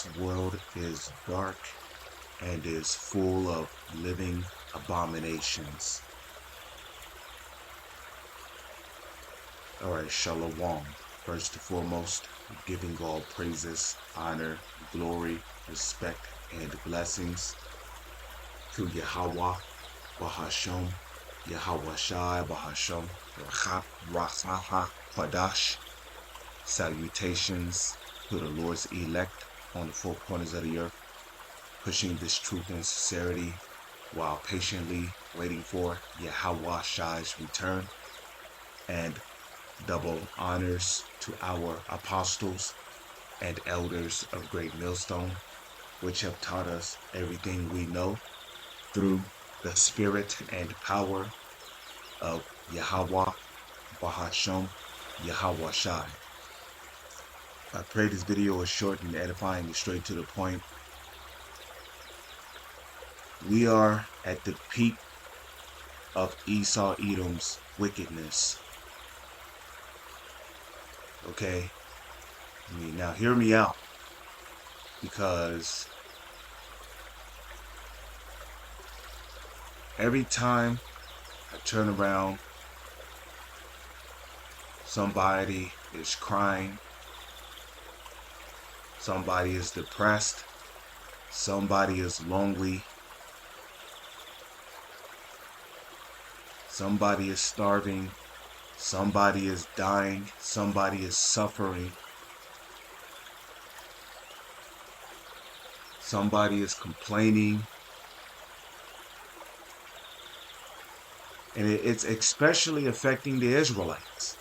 This world is dark and is full of living abominations. Alright, Shalom. First and foremost, giving all praises, honor, glory, respect, and blessings to Yahweh, Bahasham, Yahweh Shai, Bahasham, Rachaha, Quadash. Salutations to the Lord's elect on the four corners of the earth, pushing this truth and sincerity while patiently waiting for Yahweh Shai's return. And double honors to our apostles and elders of Great Millstone, which have taught us everything we know through the spirit and power of Yahweh, Bahasham, Yahweh Shai. I pray this video is short and edifying and straight to the point. We are at the peak of Esau Edom's wickedness. Okay? Now hear me out. Because every time I turn around, somebody is crying. Somebody is depressed. Somebody is lonely. Somebody is starving. Somebody is dying. Somebody is suffering. Somebody is complaining. And it's especially affecting the Israelites.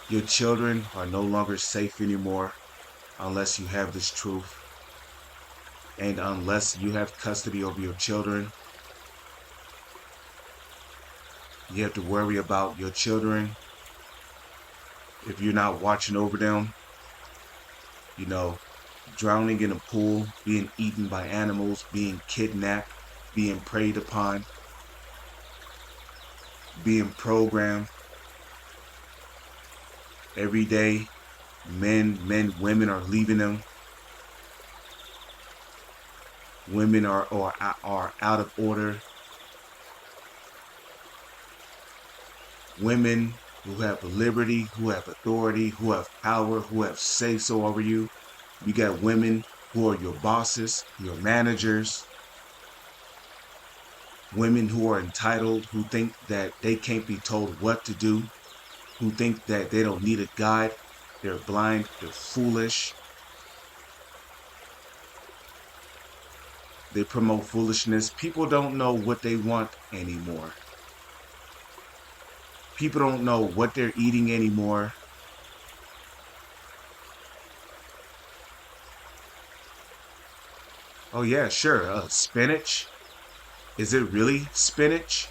Your children are no longer safe anymore unless you have this truth. And unless you have custody over your children, you have to worry about your children. If you're not watching over them, drowning in a pool, being eaten by animals, being kidnapped, being preyed upon, being programmed. Every day, women are leaving them. Women are out of order. Women who have liberty, who have authority, who have power, who have say-so over you. You got women who are your bosses, your managers. Women who are entitled, who think that they can't be told what to do, who think that they don't need a guide. They're blind, they're foolish. They promote foolishness. People don't know what they want anymore. People don't know what they're eating anymore. Oh yeah, sure, spinach. Is it really spinach?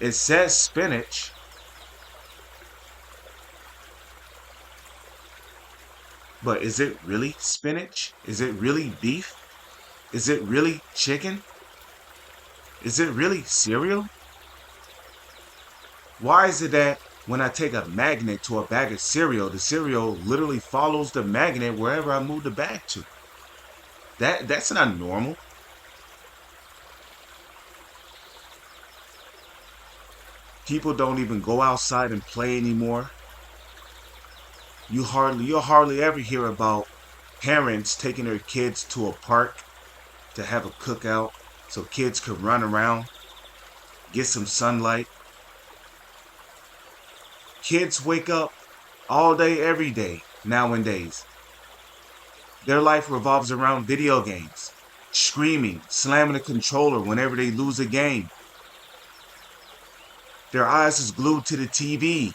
It says spinach. But is it really spinach? Is it really beef? Is it really chicken? Is it really cereal? Why is it that when I take a magnet to a bag of cereal, the cereal literally follows the magnet wherever I move the bag to? That's not normal. People don't even go outside and play anymore. You'll hardly ever hear about parents taking their kids to a park to have a cookout so kids can run around, get some sunlight. Kids wake up all day, every day nowadays. Their life revolves around video games, screaming, slamming a controller whenever they lose a game. Their eyes is glued to the TV,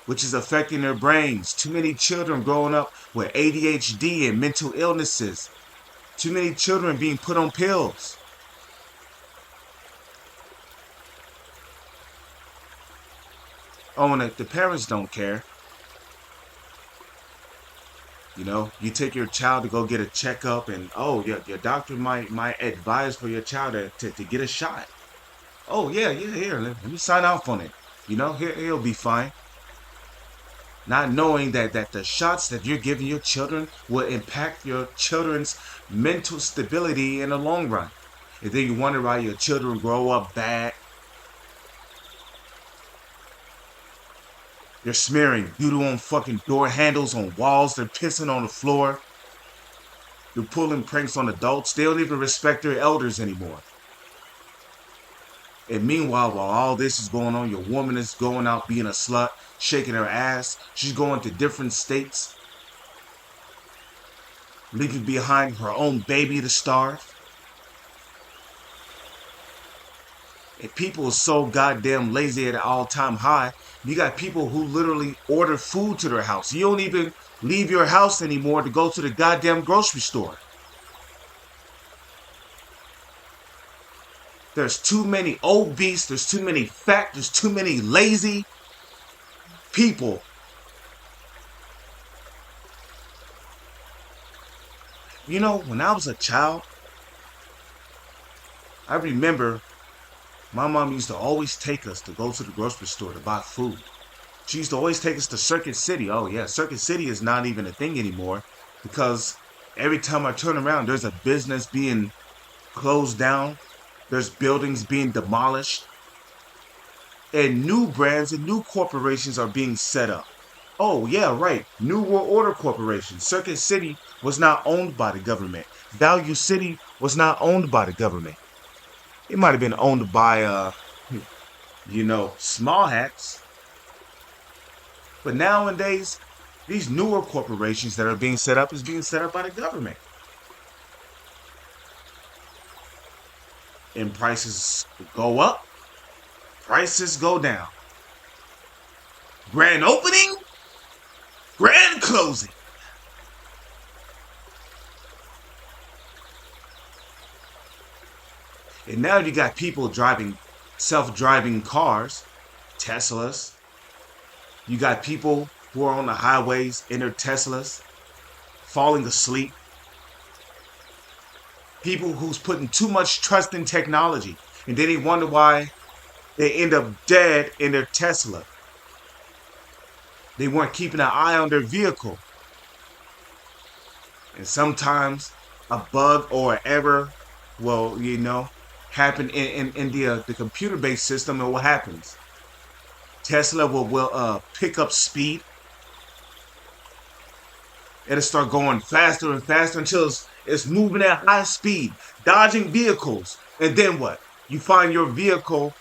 which is affecting their brains. Too many children growing up with ADHD and mental illnesses. Too many children being put on pills. Oh, and the parents don't care. You take your child to go get a checkup and, oh, your doctor might advise for your child to get a shot. Oh, yeah, here, let me sign off on it. He'll be fine. not knowing that the shots that you're giving your children will impact your children's mental stability in the long run. And then you wonder why your children grow up bad. They're smearing doodle on fucking door handles, on walls. They're pissing on the floor. They're pulling pranks on adults. They don't even respect their elders anymore. And meanwhile, while all this is going on, your woman is going out being a slut, shaking her ass. She's going to different states, leaving behind her own baby to starve. And people are so goddamn lazy at an all-time high. You got people who literally order food to their house. You don't even leave your house anymore to go to the goddamn grocery store. There's too many obese, there's too many fat, there's too many lazy people. You know, when I was a child, I remember my mom used to always take us to go to the grocery store to buy food. She used to always take us to Circuit City. Oh yeah, Circuit City is not even a thing anymore because every time I turn around, there's a business being closed down. There's buildings being demolished. And new brands and new corporations are being set up. Oh yeah, right. New World Order Corporation. Circuit City was not owned by the government. Value City was not owned by the government. It might have been owned by, small hats. But nowadays, these newer corporations that are being set up is being set up by the government. And prices go up, prices go down. Grand opening, grand closing. And now you got people driving self-driving cars, Teslas. You got people who are on the highways in their Teslas, falling asleep. People who's putting too much trust in technology. And then they wonder why they end up dead in their Tesla. They weren't keeping an eye on their vehicle. And sometimes a bug or an error will, happen in the computer-based system. And what happens? Tesla will pick up speed. It'll start going faster and faster until it's moving at high speed, dodging vehicles. And then what? You find your vehicle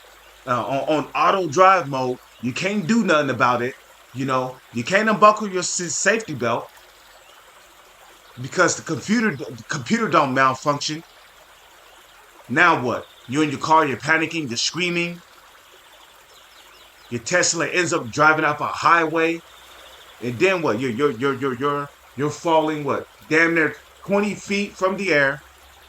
on auto drive mode. You can't do nothing about it. You can't unbuckle your safety belt because the computer don't malfunction. Now what? You're in your car, you're panicking, you're screaming. Your Tesla ends up driving up a highway, and then what? You're falling what? Damn near 20 feet from the air,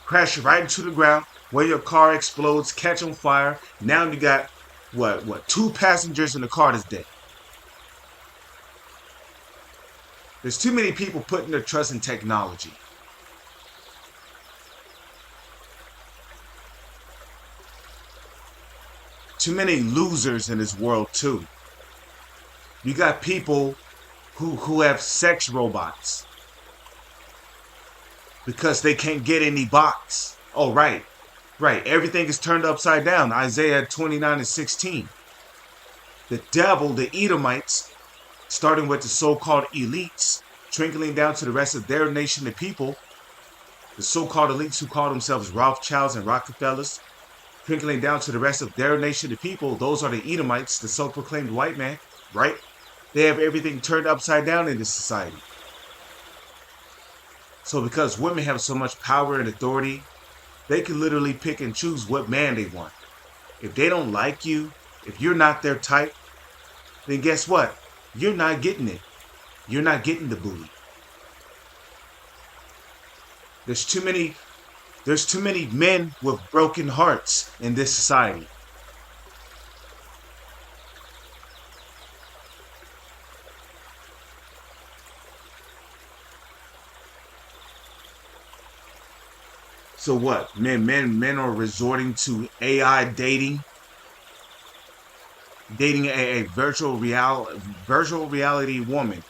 crash right into the ground, where your car explodes, catch on fire. Now you got what? 2 passengers in the car that's dead. There's too many people putting their trust in technology. Too many losers in this world too. You got people who have sex robots because they can't get any box. Oh, right. Everything is turned upside down. Isaiah 29:16. The devil, the Edomites, starting with the so-called elites, trickling down to the rest of their nation of people, the so-called elites who call themselves Rothschilds and Rockefellers, trickling down to the rest of their nation of people, those are the Edomites, the self-proclaimed white man, right? They have everything turned upside down in this society. So because women have so much power and authority, they can literally pick and choose what man they want. If they don't like you, if you're not their type, then guess what? You're not getting it. You're not getting the booty. There's too many men with broken hearts in this society. So what? Men are resorting to AI dating, dating a virtual reality woman,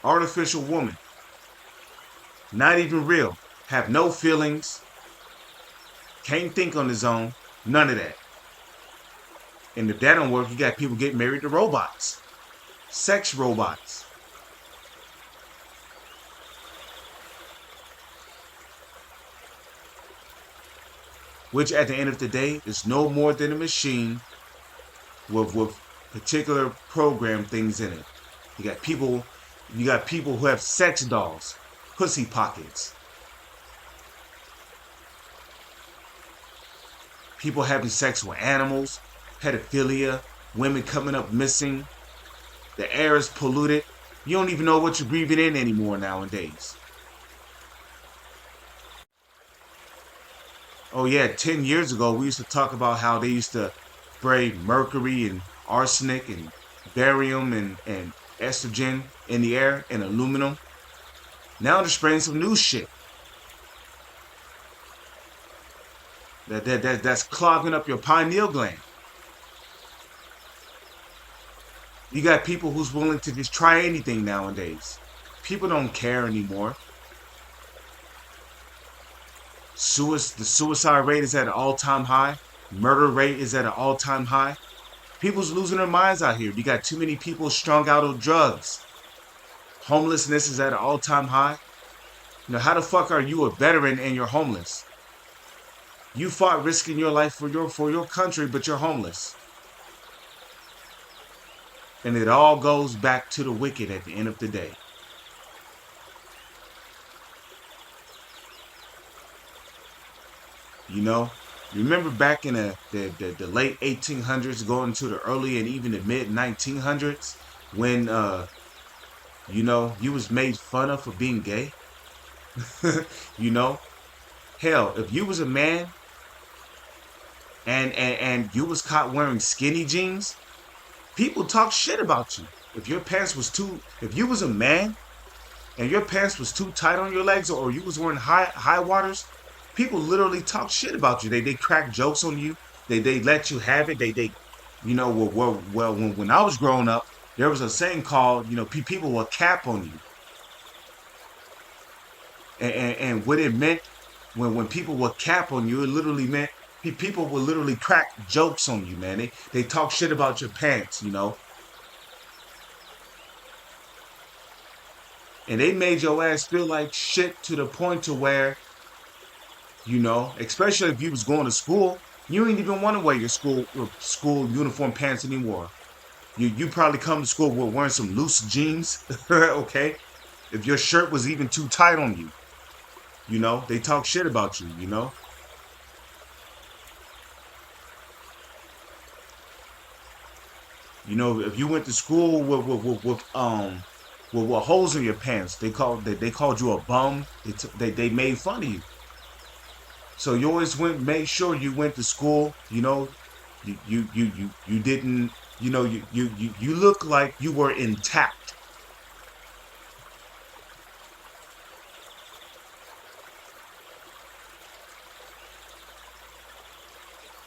artificial woman, not even real, have no feelings, can't think on his own, none of that. And if that don't work, you got people getting married to robots, sex robots. Which at the end of the day is no more than a machine with particular program things in it. You got people who have sex dolls, pussy pockets. People having sex with animals, pedophilia, women coming up missing. The air is polluted. You don't even know what you're breathing in anymore nowadays. Oh yeah, 10 years ago we used to talk about how they used to spray mercury and arsenic and barium and estrogen in the air and aluminum. Now they're spraying some new shit that's clogging up your pineal gland. You got people who's willing to just try anything nowadays. People don't care anymore. The suicide rate is at an all-time high. Murder rate is at an all-time high. People's losing their minds out here. You got too many people strung out on drugs. Homelessness is at an all-time high. You know, how the fuck are you a veteran and you're homeless? You fought risking your life for your country, but you're homeless. And it all goes back to the wicked at the end of the day. You know, remember back in the late 1800s, going to the early and even the mid 1900s, when you was made fun of for being gay. you know, hell, if you was a man and you was caught wearing skinny jeans, people talk shit about you. If you was a man and your pants was too tight on your legs, or you was wearing high waters, people literally talk shit about you. They crack jokes on you. They let you have it. When I was growing up, there was a saying called, people will cap on you. And what it meant when people would cap on you, it literally meant people would literally crack jokes on you, man. They talk shit about your pants. And they made your ass feel like shit to the point to where, especially if you was going to school, you ain't even want to wear your school uniform pants anymore. You probably come to school with wearing some loose jeans, okay? If your shirt was even too tight on you, they talk shit about you. If you went to school with holes in your pants, they called you a bum. They made fun of you. So you always made sure you went to school. You didn't. You look like you were intact.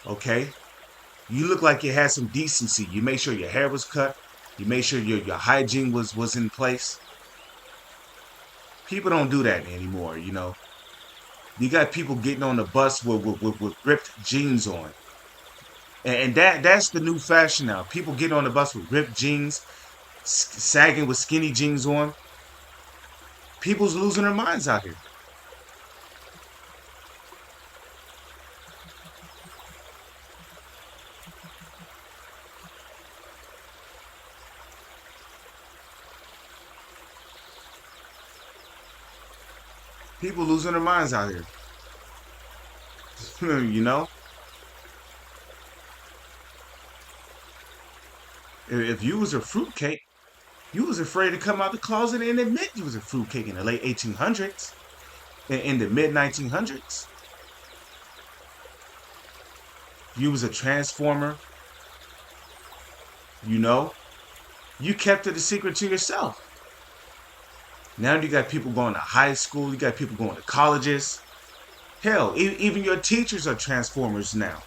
Okay, you look like you had some decency. You made sure your hair was cut. You made sure your hygiene was in place. People don't do that anymore. You got people getting on the bus with ripped jeans on. And that's the new fashion now. People getting on the bus with ripped jeans, sagging with skinny jeans on. People's losing their minds out here. People losing their minds out here. you know, if you was a fruitcake, you was afraid to come out the closet and admit you was a fruitcake in the late 1800s, in the mid 1900s. You was a transformer. You know, you kept it a secret to yourself. Now you got people going to high school. You got people going to colleges. Hell, even your teachers are transformers now.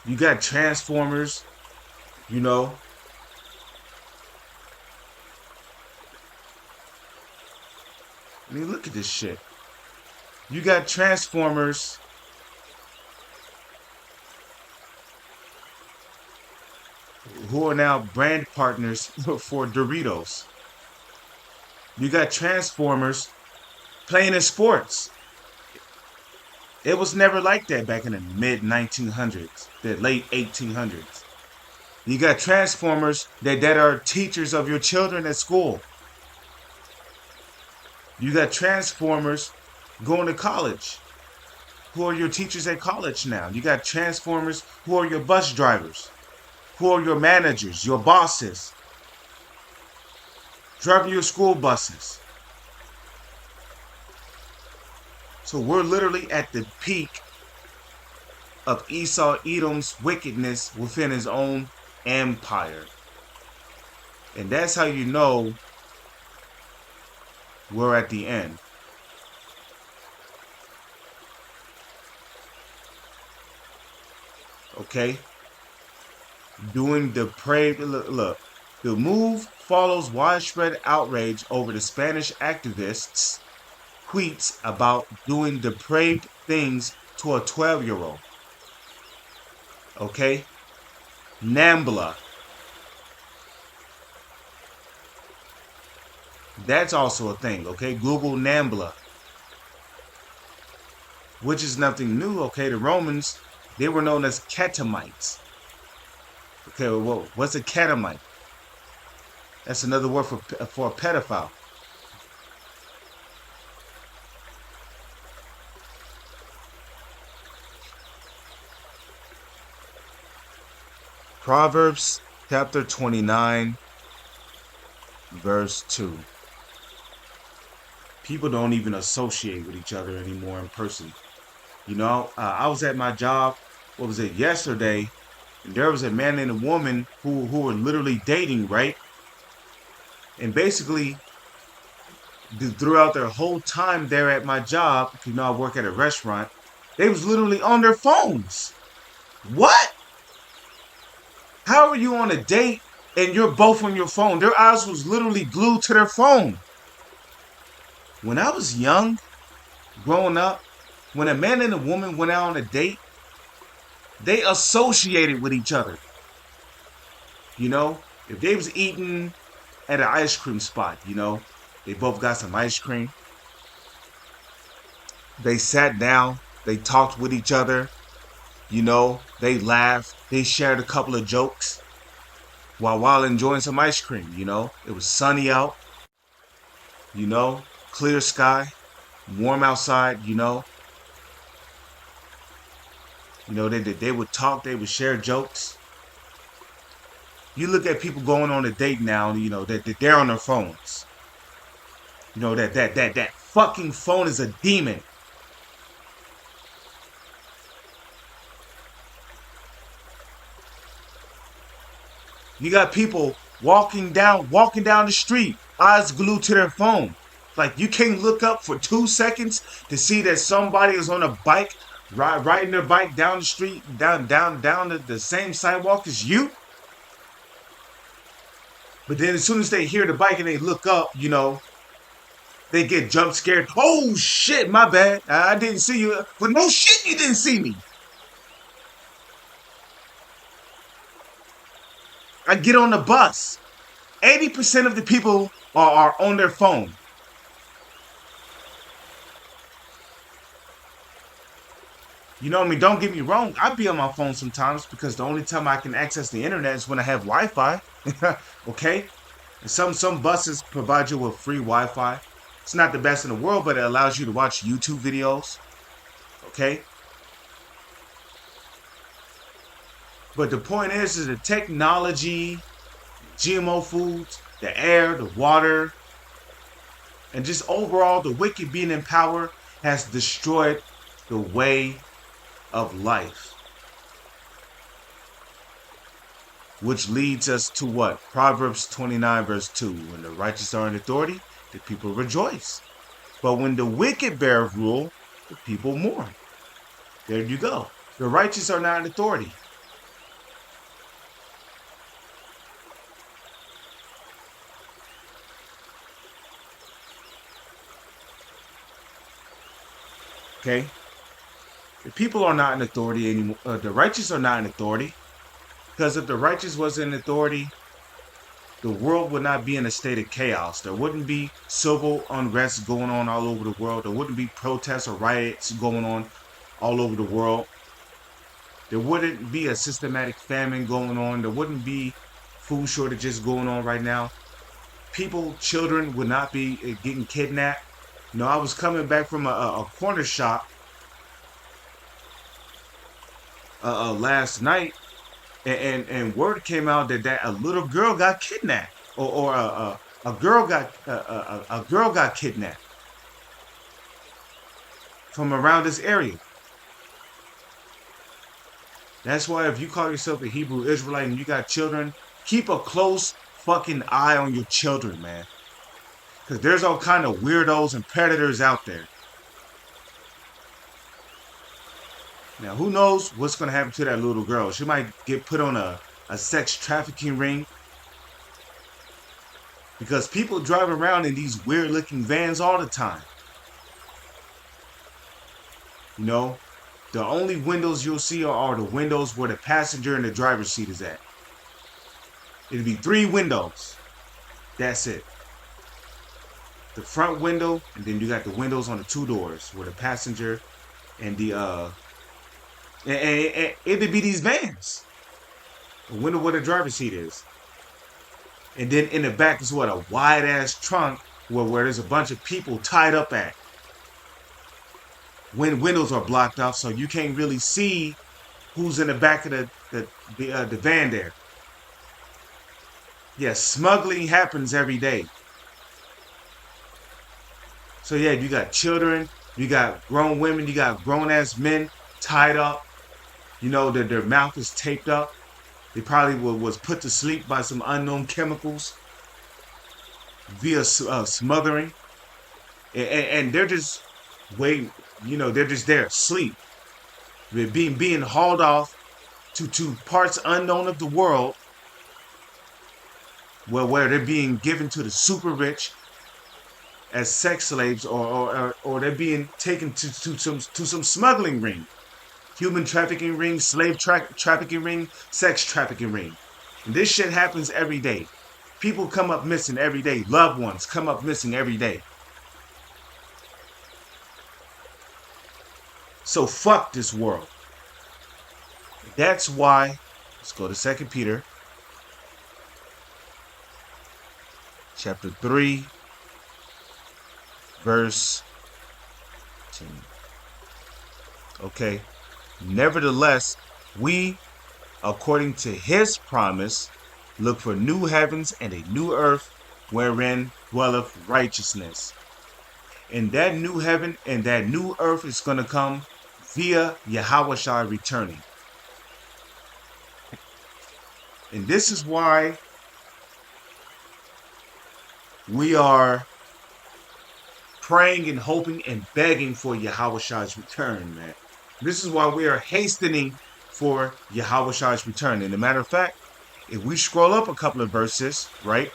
You got Transformers, you know. I mean, look at this shit. You got Transformers who are now brand partners for Doritos. You got Transformers playing in sports. It was never like that back in the mid 1900s, the late 1800s. You got Transformers that are teachers of your children at school. You got Transformers going to college, who are your teachers at college now. You got Transformers who are your bus drivers, who are your managers, your bosses, driving your school buses. So we're literally at the peak of Esau Edom's wickedness within his own empire. And that's how you know we're at the end. Okay? Doing the depraved, look, the move follows widespread outrage over the Spanish activists' tweets about doing depraved things to a 12-year-old. Okay? Nambla. That's also a thing, okay? Google Nambla. Which is nothing new, okay? The Romans, they were known as catamites. Okay, well, what's a catamite? That's another word for a pedophile. Proverbs chapter 29, verse 2. People don't even associate with each other anymore in person. You know, I was at my job, what was it, yesterday, and there was a man and a woman who were literally dating, right? And basically, throughout their whole time there at my job, you know, I work at a restaurant, they was literally on their phones. What? How are you on a date and you're both on your phone? Their eyes was literally glued to their phone. When I was young, growing up, when a man and a woman went out on a date, they associated with each other. You know, if they was eating at an ice cream spot, you know, they both got some ice cream. They sat down, they talked with each other, you know, they laughed, they shared a couple of jokes while enjoying some ice cream, you know. It was sunny out, you know, clear sky, warm outside, you know. You know, they would talk, they would share jokes. You look at people going on a date now, you know, that they're on their phones. You know, that fucking phone is a demon. You got people walking down the street, eyes glued to their phone. Like you can't look up for 2 seconds to see that somebody is on a bike, riding their bike down the street, down the same sidewalk as you. But then as soon as they hear the bike and they look up, you know, they get jump scared. Oh shit, my bad. I didn't see you. But no shit, you didn't see me. I get on the bus. 80% of the people are on their phone. You know what I mean? Don't get me wrong. I be on my phone sometimes because the only time I can access the internet is when I have Wi-Fi. Okay? And some buses provide you with free Wi-Fi. It's not the best in the world, but it allows you to watch YouTube videos. Okay? But the point is the technology, GMO foods, the air, the water, and just overall the wicked being in power has destroyed the way of life. Which leads us to what? Proverbs 29 verse 2. When the righteous are in authority, the people rejoice. But when the wicked bear rule, the people mourn. There you go. The righteous are not in authority. Okay? The people are not in authority anymore. The righteous are not in authority. Because if the righteous was in authority, the world would not be in a state of chaos. There wouldn't be civil unrest going on all over the world. There wouldn't be protests or riots going on all over the world. There wouldn't be a systematic famine going on. There wouldn't be food shortages going on right now. People, children would not be getting kidnapped. You know, I was coming back from a corner shop last night, and word came out that a little girl got kidnapped, or a girl got kidnapped from around this area. That's why if you call yourself a Hebrew Israelite and you got children, keep a close fucking eye on your children, man. Because there's all kind of weirdos and predators out there. Now, who knows what's going to happen to that little girl? She might get put on a sex trafficking ring. Because people drive around in these weird looking vans all the time. You know, the only windows you'll see are the windows where the passenger and the driver's seat is at. It'll be 3 windows. That's it. The front window, and then you got the windows on the 2 doors where the passenger and the and it'd be these vans. The window where the driver's seat is. And then in the back is what, a wide ass trunk where there's a bunch of people tied up at. When windows are blocked off, so you can't really see who's in the back of the van there. Yeah, smuggling happens every day. So yeah, you got children, you got grown women, you got grown ass men tied up. You know, their mouth is taped up. They probably was put to sleep by some unknown chemicals via smothering, and they're just waiting. You know, they're just there asleep. They're being hauled off to parts unknown of the world, where they're being given to the super rich as sex slaves, or they're being taken to some smuggling ring. Human trafficking ring, slave trafficking ring, sex trafficking ring. And this shit happens every day. People come up missing every day. Loved ones come up missing every day. So fuck this world. That's why, let's go to 2 Peter, chapter 3, verse 10. Okay. Nevertheless, we, according to his promise, look for new heavens and a new earth wherein dwelleth righteousness. And that new heaven and that new earth is going to come via Yahushua returning. And this is why we are praying and hoping and begging for Yahushua's return, man. This is why we are hastening for Yahushua's return. And as a matter of fact, if we scroll up a couple of verses, right,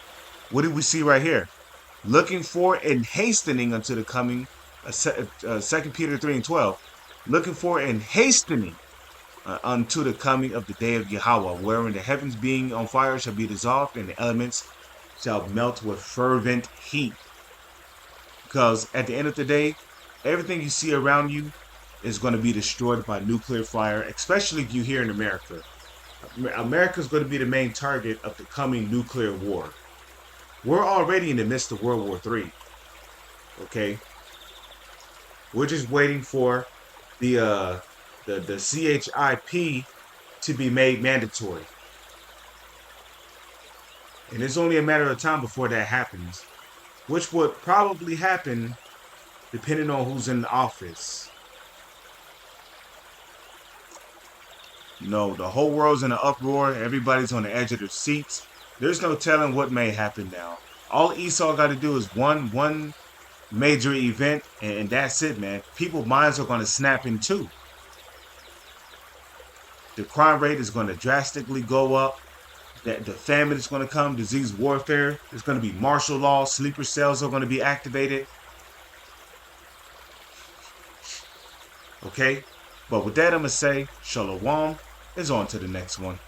what do we see right here? Looking for and hastening unto the coming, 2 Peter 3 and 12. Looking for and hastening unto the coming of the day of Yahweh, wherein the heavens being on fire shall be dissolved, and the elements shall melt with fervent heat. Because at the end of the day, everything you see around you is going to be destroyed by nuclear fire, especially if you're here in America. America is going to be the main target of the coming nuclear war. We're already in the midst of World War III. Okay? We're just waiting for the CHIP to be made mandatory. And it's only a matter of time before that happens, which would probably happen depending on who's in office. You know, the whole world's in an uproar. Everybody's on the edge of their seats. There's no telling what may happen now. All Esau got to do is one major event, and that's it, man. People's minds are going to snap in two. The crime rate is going to drastically go up. That the famine is going to come. Disease warfare. There's going to be martial law. Sleeper cells are going to be activated. Okay? But with that, I'm going to say, Shalom is on to the next one.